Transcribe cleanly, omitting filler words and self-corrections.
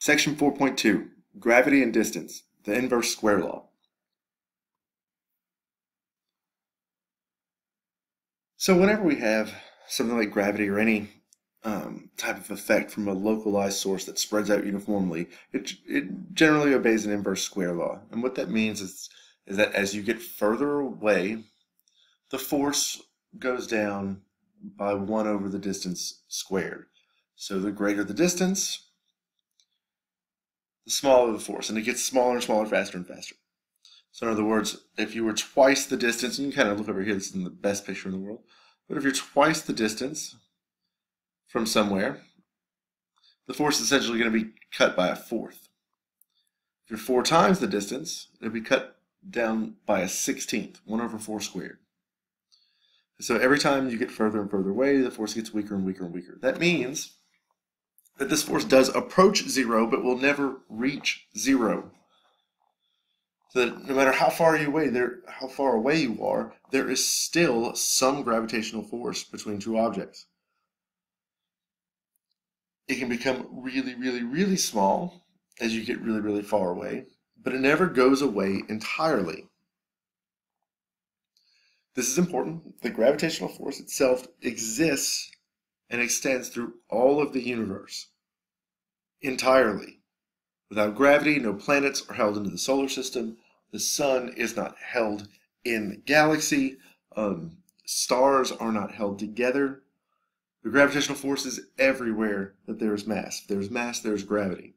Section 4.2, Gravity and Distance, the inverse square law. So whenever we have something like gravity or any type of effect from a localized source that spreads out uniformly, it generally obeys an inverse square law. And what that means is that as you get further away, the force goes down by 1 over the distance squared. So the greater the distance, the smaller the force, and it gets smaller and smaller, faster and faster. So in other words, if you were twice the distance, and you can kind of look over here, this is the best picture in the world, but if you're twice the distance from somewhere, the force is essentially going to be cut by 1/4. If you're 4 times the distance, it'll be cut down by a 16th, 1 over 4 squared. So every time you get further and further away, the force gets weaker and weaker and weaker. That means that this force does approach 0, but will never reach 0. So that no matter how far away you are, there is still some gravitational force between two objects. It can become really, really, really small as you get really, really far away, but it never goes away entirely. This is important. The gravitational force itself exists and extends through all of the universe entirely. Without gravity, no planets are held into the solar system. The sun is not held in the galaxy. Stars are not held together. The gravitational force is everywhere that there is mass. If there is mass, there is gravity.